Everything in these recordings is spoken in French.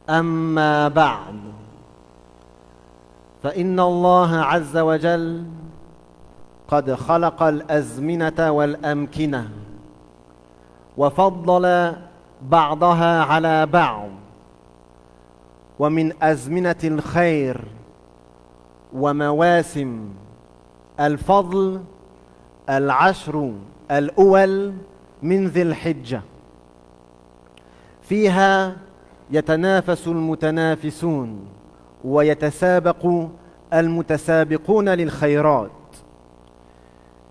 أما بعد فإن الله عز وجل قد خلق الأزمنة والأمكنة وفضل بعضها على بعض، ومن أزمنة الخير ومواسم الفضل العشر الأول من ذي الحجة، فيها يتنافس المتنافسون ويتسابق المتسابقون للخيرات.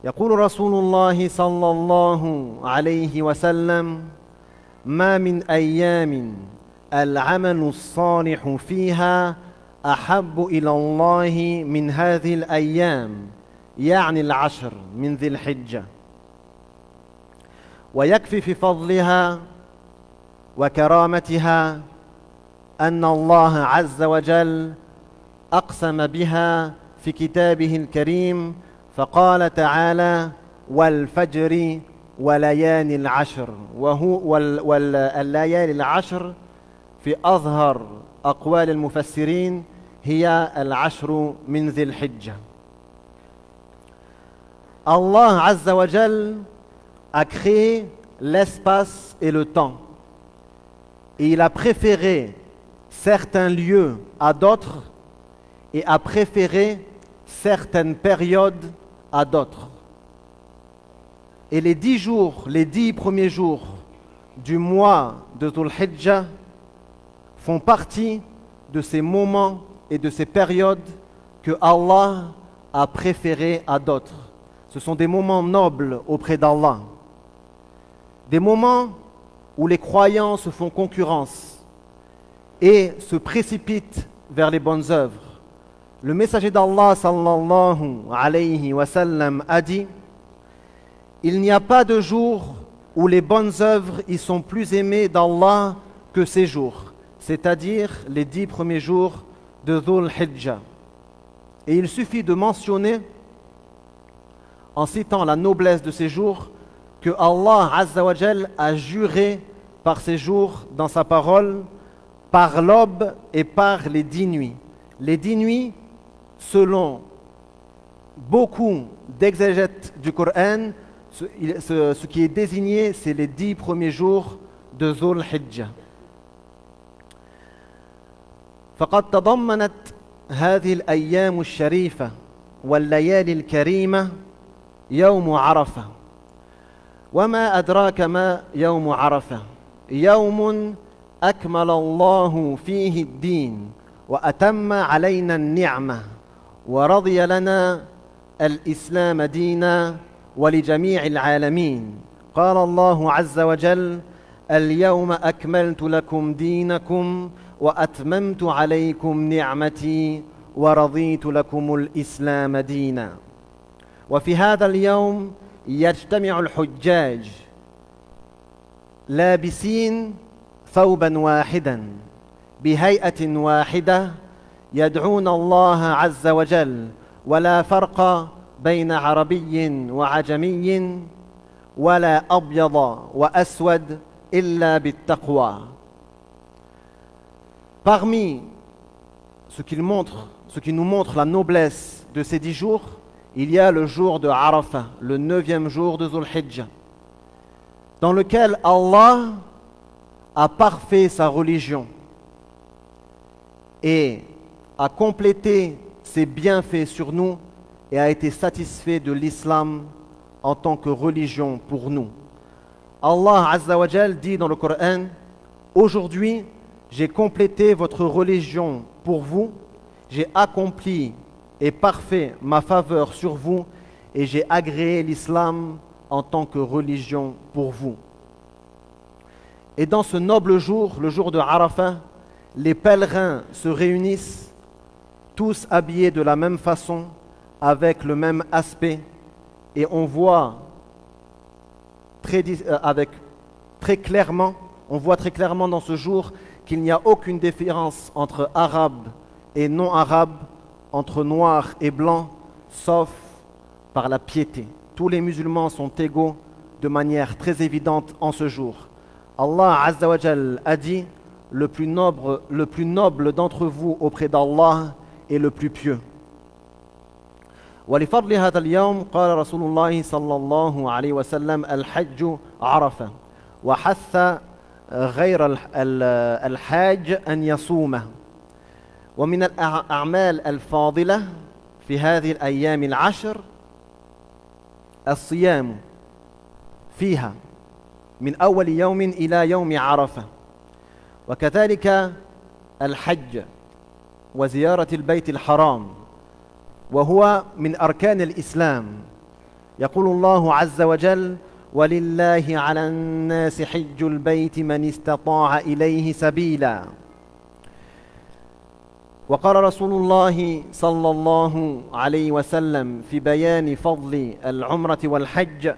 يقول رسول الله صلى الله عليه وسلم: ما من أيام العمل الصالح فيها أحب إلى الله من هذه الأيام، يعني العشر من ذي الحجة. ويكفي في فضلها وكرامتها أن الله عز وجل أقسم بها في كتابه الكريم، فقال تعالى: والفجر وليالي العشر. والليالي العشر في أظهر أقوال المفسرين هي العشر من ذي الحجة. Allah Azza wa Jal a créé l'espace et le temps. Et il a préféré certains lieux à d'autres et a préféré certaines périodes à d'autres. Et les 10 jours, les 10 premiers jours du mois de Dhul Hijjah font partie de ces moments et de ces périodes que Allah a préférés à d'autres. Ce sont des moments nobles auprès d'Allah. Des moments où les croyants se font concurrence et se précipitent vers les bonnes œuvres. Le messager d'Allah sallallahu alayhi wa sallam a dit: il n'y a pas de jour où les bonnes œuvres y sont plus aimées d'Allah que ces jours, c'est-à-dire les 10 premiers jours de Dhul Hijjah. Et il suffit de mentionner, en citant la noblesse de ces jours, que Allah Azza wa Jal a juré par ces jours dans sa parole, par l'aube et par les 10 nuits. Les 10 nuits, selon beaucoup d'exégètes du Coran, ce qui est désigné, c'est les 10 premiers jours de Dhul Hijjah. فقد تضمنت هذه الأيام الشريفة والليالي الكريمة يوم عرفة. وما أدراك ما يوم عرفة؟ يوم أكمل الله فيه الدين وأتم علينا النعمة ورضي لنا الإسلام دينا ولجميع العالمين. قال الله عز وجل: اليوم أكملت لكم دينكم وأتممت عليكم نعمتي ورضيت لكم الإسلام دينا. وفي هذا اليوم يجتمع الحجاج لابسين ثوبا واحدا بهيئة واحدة يدعون الله عز وجل، ولا فرق بين عربي وعجمي ولا أبيض وأسود إلا بالتقوى. Parmi ce qui nous montre la noblesse de ces 10 jours, il y a le jour de Arafah, le 9e jour de Dhul Hijjah, dans lequel Allah a parfait sa religion et a complété ses bienfaits sur nous et a été satisfait de l'islam en tant que religion pour nous. Allah Azza wa Jal dit dans le Coran: aujourd'hui, j'ai complété votre religion pour vous, j'ai accompli et parfait ma faveur sur vous, et j'ai agréé l'islam en tant que religion pour vous. Et dans ce noble jour, le jour de Arafah, les pèlerins se réunissent, tous habillés de la même façon, avec le même aspect, et on voit très clairement dans ce jour qu'il n'y a aucune différence entre arabes et non-arabes, entre noirs et blancs, sauf par la piété. Tous les musulmans sont égaux de manière très évidente en ce jour. Allah Azza wa Jal a dit: le plus noble d'entre vous auprès d'Allah est le plus pieux. ولفضل هذا اليوم قال رسول الله صلى الله عليه وسلم الحج عرفة وحث غير الحاج أن يصومه ومن الأعمال الفاضلة في هذه الأيام العشر الصيام فيها من أول يوم إلى يوم عرفة وكذلك الحج وزيارة البيت الحرام وهو من أركان الإسلام يقول الله عز وجل ولله على الناس حج البيت من استطاع إليه سبيلا وقال رسول الله صلى الله عليه وسلم في بيان فضل العمرة والحج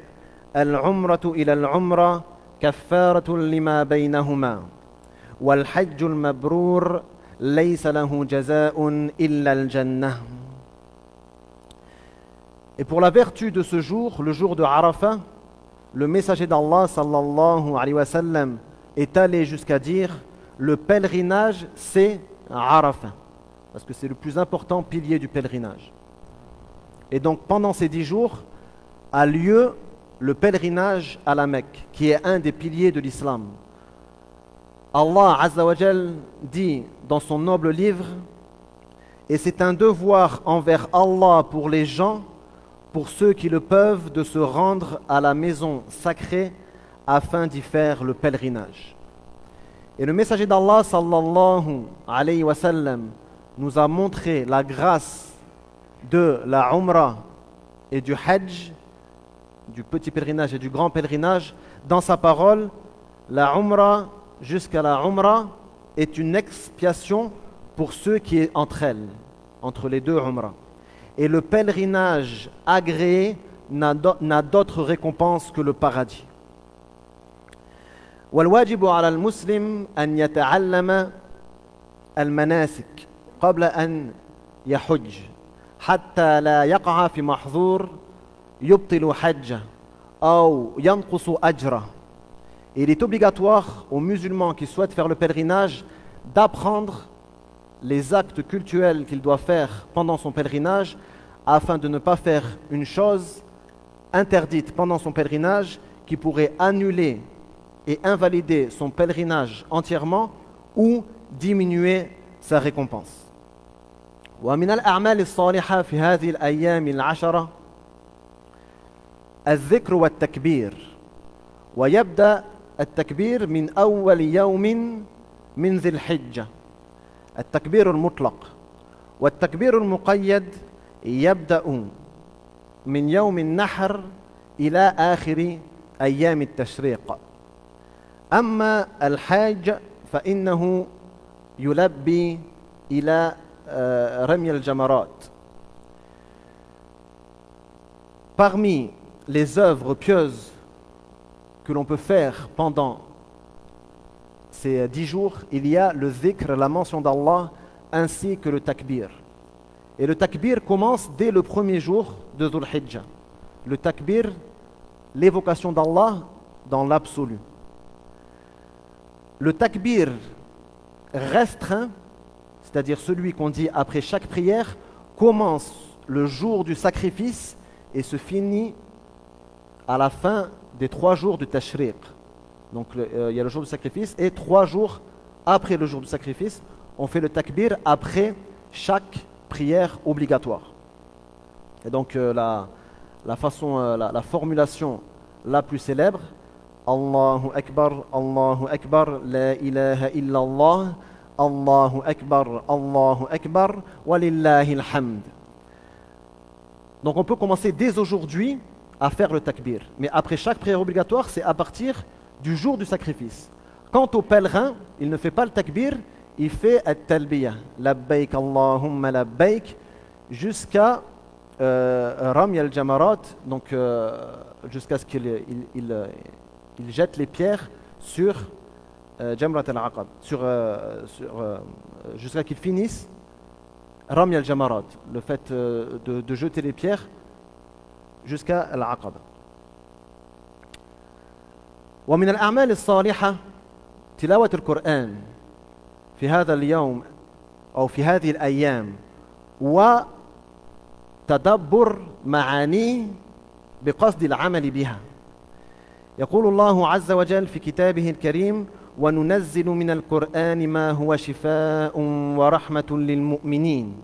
العمرة إلى العمرة كفارة لما بينهما والحج المبرور ليس له جزاء إلا الجنة. Et pour la vertu de ce jour, le jour de Arafat, le messager d'Allah sallallahu alayhi wa sallam est allé jusqu'à dire le pèlerinage c'est Arafat, parce que c'est le plus important pilier du pèlerinage. Et donc pendant ces 10 jours a lieu le pèlerinage à la Mecque, qui est un des piliers de l'islam. Allah Azza wa Jal dit dans son noble livre, et c'est un devoir envers Allah pour les gens, pour ceux qui le peuvent, de se rendre à la maison sacrée afin d'y faire le pèlerinage. Et le messager d'Allah sallallahu alayhi wa sallam nous a montré la grâce de la Umrah et du Hajj, du petit pèlerinage et du grand pèlerinage. Dans sa parole, la Umrah jusqu'à la Umrah est une expiation pour ceux qui est entre elles, entre les deux Umrah. Et le pèlerinage agréé n'a d'autre récompense que le paradis. والواجب على المسلم أن يتعلم المناسك قبل أن يحج حتى لا يقع في محظور يبطل حجه أو ينقص أجره. Il est obligatoire aux musulmans qui souhaitent faire le pèlerinage d'apprendre les actes cultuels qu'il doit faire pendant son pèlerinage afin de ne pas faire une chose interdite pendant son pèlerinage qui pourrait annuler et invalider son pèlerinage entièrement ou diminuer sa récompense. ومن الأعمال الصالحة في هذه الأيام العشرة الذكر والتكبير ويبدأ التكبير من أول يوم من ذي الحجة التكبير المطلق والتكبير المقيد يبدأ من يوم النحر إلى آخر أيام التشريق. أما الحاج فإنه يلبي إلى رمي الجمرات. Parmi les œuvres pieuses que l'on peut faire pendant ces 10 jours, il y a le dhikr, la mention d'Allah, ainsi que le takbir. Et le takbir commence dès le premier jour de Dhul Hijjah. Le takbir, l'évocation d'Allah dans l'absolu. Le takbir restreint, c'est-à-dire celui qu'on dit après chaque prière, commence le jour du sacrifice et se finit à la fin des 3 jours du tashriq. Donc il y a le jour du sacrifice et 3 jours après le jour du sacrifice, on fait le takbir après chaque prière obligatoire. Et donc la formulation la plus célèbre, Allahu Akbar, la ilaha illallah, Allahu Akbar, walillahi alhamd. Donc on peut commencer dès aujourd'hui à faire le takbir. Mais après chaque prière obligatoire, c'est à partir du jour du sacrifice. Quant au pèlerin, il ne fait pas le takbir, il fait at-talbiyah, labbaik Allahumma labbaik, jusqu'à Rami al-Jamarat, donc jusqu'à ce qu'il jette les pierres sur Jamrat al-Aqab, jusqu'à qu'il finisse Rami al-Jamarat, le fait de jeter les pierres jusqu'à al-Aqab. ومن الأعمال الصالحة تلاوة القرآن في هذا اليوم أو في هذه الأيام وتدبر معانيه بقصد العمل بها. يقول الله عز وجل في كتابه الكريم: وننزل من القرآن ما هو شفاء ورحمة للمؤمنين.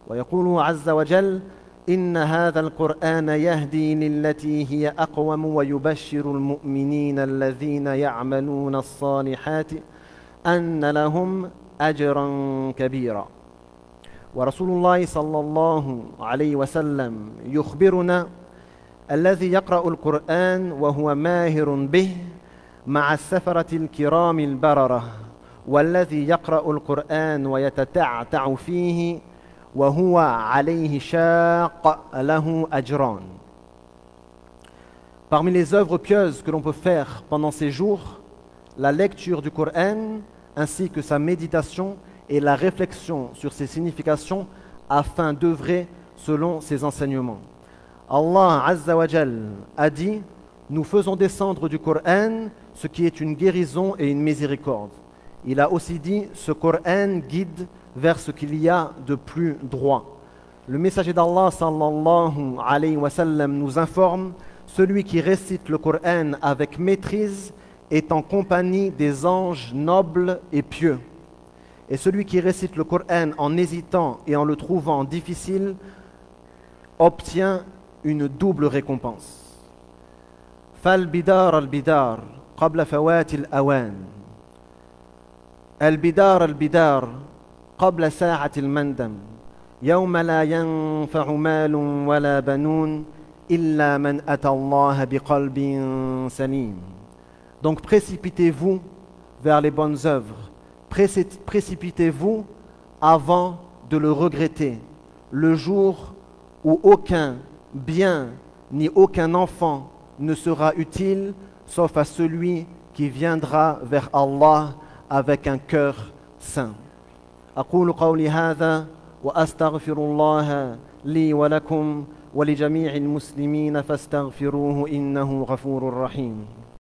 ويقول عز وجل: إن هذا القرآن يهدي للتي هي أقوم ويبشر المؤمنين الذين يعملون الصالحات أن لهم أجرا كبيرا. ورسول الله صلى الله عليه وسلم يخبرنا: الذي يقرأ القرآن وهو ماهر به مع السفرة الكرام البررة، والذي يقرأ القرآن ويتتعتع فيه وهو عليه شاق له أجران. Parmi les œuvres pieuses que l'on peut faire pendant ces jours, la lecture du Coran ainsi que sa méditation et la réflexion sur ses significations afin d'œuvrer selon ses enseignements. Allah Azza wa Jal a dit: nous faisons descendre du Coran ce qui est une guérison et une miséricorde. Il a aussi dit: ce Coran guide vers ce qu'il y a de plus droit. Le messager d'Allah sallallahu alayhi wa sallam nous informe: celui qui récite le Coran avec maîtrise est en compagnie des anges nobles et pieux. Et celui qui récite le Coran en hésitant et en le trouvant difficile obtient une double récompense. فالبدار البدار قبل فوات الأوان البدار البدار قبل ساعة المندم يوم لا ينفع مال ولا بنون إلا من أتى الله بقلب سليم. Donc précipitez-vous vers les bonnes œuvres, précipitez-vous avant de le regretter, le jour où aucun bien ni aucun enfant ne sera utile sauf à celui qui viendra vers Allah avec un cœur saint. أقول قولي هذا وأستغفر الله لي ولكم ولجميع المسلمين فاستغفروه إنه غفور رحيم.